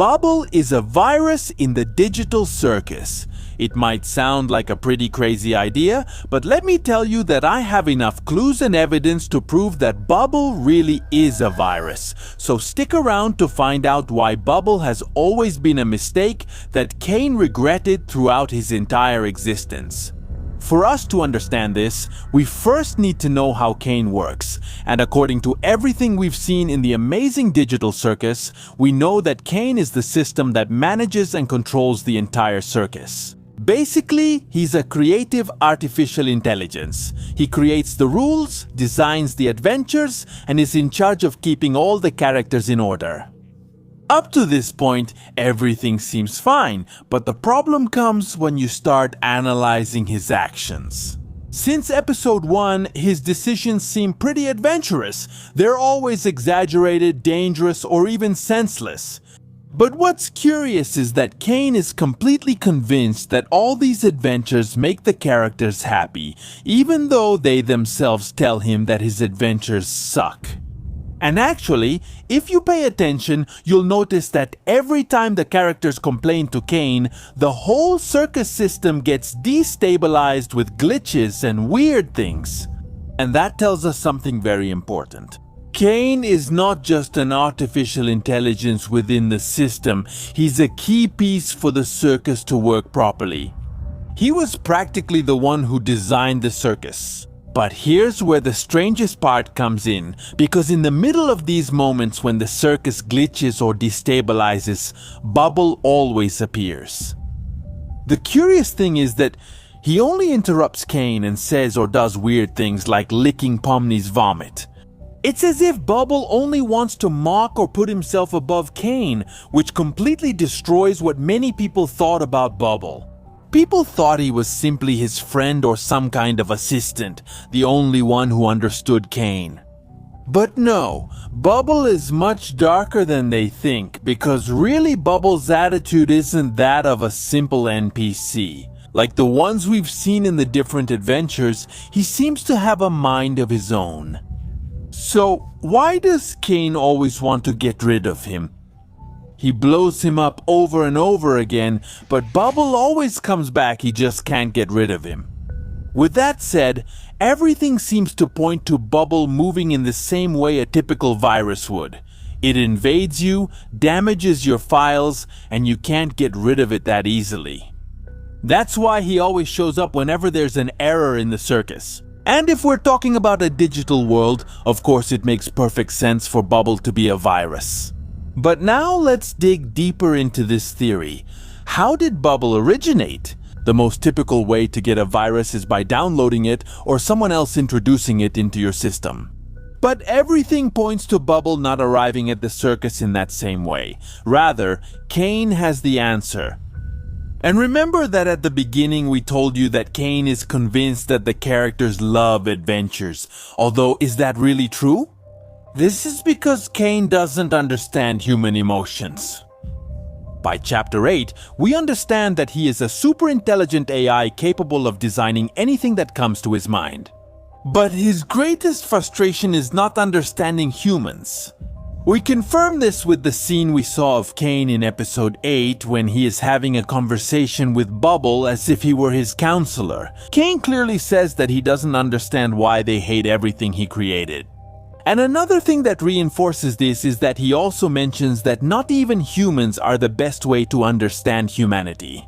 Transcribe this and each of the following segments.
Bubble is a virus in the digital circus. It might sound like a pretty crazy idea, but let me tell you that I have enough clues and evidence to prove that Bubble really is a virus. So stick around to find out why Bubble has always been a mistake that Kane regretted throughout his entire existence. For us to understand this, we first need to know how Kane works, and according to everything we've seen in the amazing digital circus, we know that Kane is the system that manages and controls the entire circus. Basically, he's a creative artificial intelligence. He creates the rules, designs the adventures, and is in charge of keeping all the characters in order. Up to this point, everything seems fine, but the problem comes when you start analyzing his actions. Since episode 1, his decisions seem pretty adventurous. They're always exaggerated, dangerous, or even senseless. But what's curious is that Kane is completely convinced that all these adventures make the characters happy, even though they themselves tell him that his adventures suck. And actually, if you pay attention, you'll notice that every time the characters complain to Kane, the whole circus system gets destabilized with glitches and weird things. And that tells us something very important. Kane is not just an artificial intelligence within the system, he's a key piece for the circus to work properly. He was practically the one who designed the circus. But here's where the strangest part comes in, because in the middle of these moments when the circus glitches or destabilizes, Bubble always appears. The curious thing is that he only interrupts Kane and says or does weird things like licking Pomni's vomit. It's as if Bubble only wants to mock or put himself above Kane, which completely destroys what many people thought about Bubble. People thought he was simply his friend or some kind of assistant, the only one who understood Kane. But no, Bubble is much darker than they think, because really Bubble's attitude isn't that of a simple NPC. Like the ones we've seen in the different adventures, he seems to have a mind of his own. So why does Kane always want to get rid of him? He blows him up over and over again, but Bubble always comes back, he just can't get rid of him. With that said, everything seems to point to Bubble moving in the same way a typical virus would. It invades you, damages your files, and you can't get rid of it that easily. That's why he always shows up whenever there's an error in the circus. And if we're talking about a digital world, of course it makes perfect sense for Bubble to be a virus. But now let's dig deeper into this theory. How did Bubble originate? The most typical way to get a virus is by downloading it or someone else introducing it into your system. But everything points to Bubble not arriving at the circus in that same way. Rather, Kane has the answer. And remember that at the beginning we told you that Kane is convinced that the characters love adventures. Although, is that really true? This is because Kane doesn't understand human emotions. By Chapter 8, we understand that he is a super intelligent AI capable of designing anything that comes to his mind. But his greatest frustration is not understanding humans. We confirm this with the scene we saw of Kane in episode 8 when he is having a conversation with Bubble as if he were his counselor. Kane clearly says that he doesn't understand why they hate everything he created. And another thing that reinforces this is that he also mentions that not even humans are the best way to understand humanity.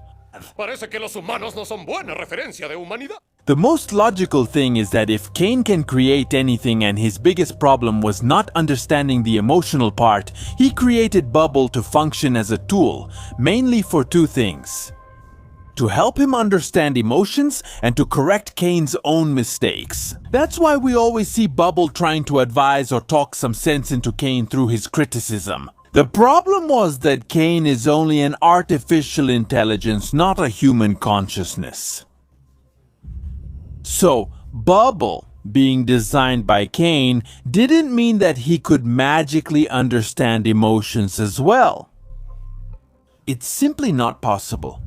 Parece que los humanos no son buena referencia de humanidad. The most logical thing is that if Kane can create anything and his biggest problem was not understanding the emotional part, he created Bubble to function as a tool, mainly for two things. To help him understand emotions and to correct Kane's own mistakes. That's why we always see Bubble trying to advise or talk some sense into Kane through his criticism. The problem was that Kane is only an artificial intelligence, not a human consciousness. So, Bubble, being designed by Kane, didn't mean that he could magically understand emotions as well. It's simply not possible.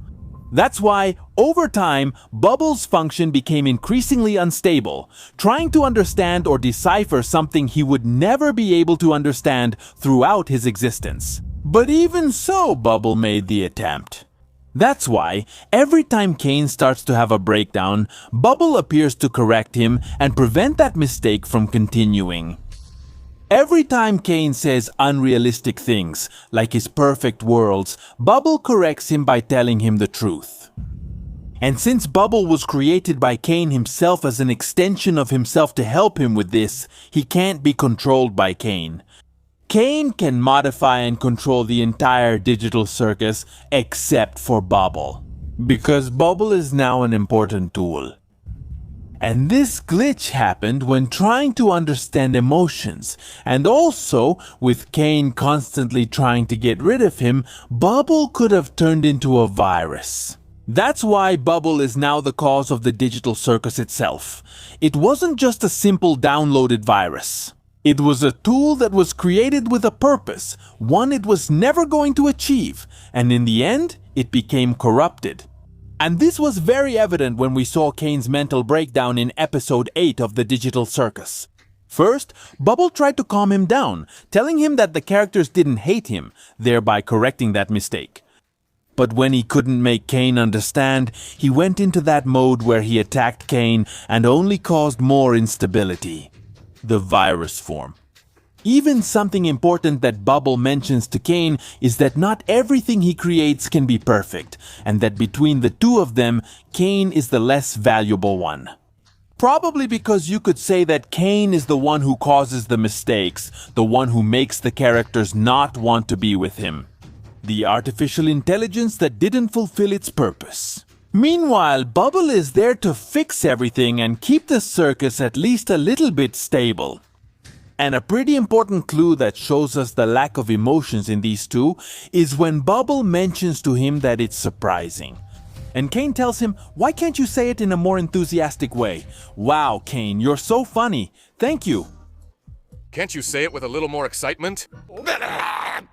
That's why, over time, Bubble's function became increasingly unstable, trying to understand or decipher something he would never be able to understand throughout his existence. But even so, Bubble made the attempt. That's why, every time Kane starts to have a breakdown, Bubble appears to correct him and prevent that mistake from continuing. Every time Kane says unrealistic things, like his perfect worlds, Bubble corrects him by telling him the truth. And since Bubble was created by Kane himself as an extension of himself to help him with this, he can't be controlled by Kane. Kane can modify and control the entire digital circus except for Bubble, because Bubble is now an important tool. And this glitch happened when trying to understand emotions, and also, with Kane constantly trying to get rid of him, Bubble could have turned into a virus. That's why Bubble is now the cause of the digital circus itself. It wasn't just a simple downloaded virus. It was a tool that was created with a purpose, one it was never going to achieve, and in the end, it became corrupted. And this was very evident when we saw Kane's mental breakdown in episode 8 of the digital circus. First, Bubble tried to calm him down, telling him that the characters didn't hate him, thereby correcting that mistake. But when he couldn't make Kane understand, he went into that mode where he attacked Kane and only caused more instability. The virus form. Even something important that Bubble mentions to Kane is that not everything he creates can be perfect, and that between the two of them, Kane is the less valuable one. Probably because you could say that Kane is the one who causes the mistakes, the one who makes the characters not want to be with him. The artificial intelligence that didn't fulfill its purpose. Meanwhile, Bubble is there to fix everything and keep the circus at least a little bit stable. And a pretty important clue that shows us the lack of emotions in these two is when Bubble mentions to him that it's surprising. And Kane tells him, "Why can't you say it in a more enthusiastic way? Wow, Kane, you're so funny. Thank you." Can't you say it with a little more excitement?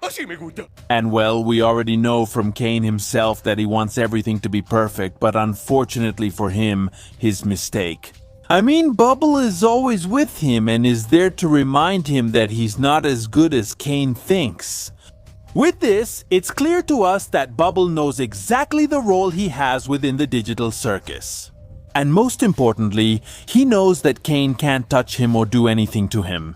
Así me gusta. And well, we already know from Kane himself that he wants everything to be perfect, but unfortunately for him, his mistake. I mean, Bubble is always with him and is there to remind him that he's not as good as Kane thinks. With this, it's clear to us that Bubble knows exactly the role he has within the digital circus. And most importantly, he knows that Kane can't touch him or do anything to him.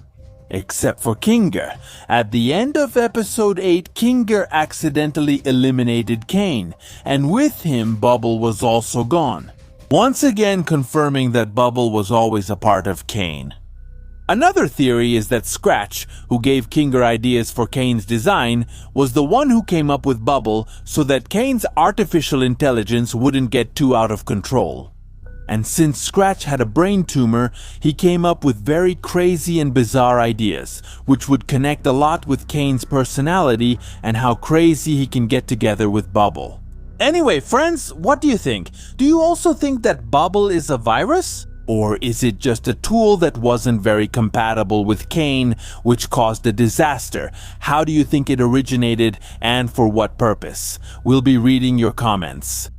Except for Kinger. At the end of episode 8, Kinger accidentally eliminated Kane, and with him, Bubble was also gone. Once again confirming that Bubble was always a part of Kane. Another theory is that Scratch, who gave Kinger ideas for Kane's design, was the one who came up with Bubble so that Kane's artificial intelligence wouldn't get too out of control. And since Scratch had a brain tumor, he came up with very crazy and bizarre ideas, which would connect a lot with Kane's personality and how crazy he can get together with Bubble. Anyway, friends, what do you think? Do you also think that Bubble is a virus? Or is it just a tool that wasn't very compatible with Kane, which caused a disaster? How do you think it originated and for what purpose? We'll be reading your comments.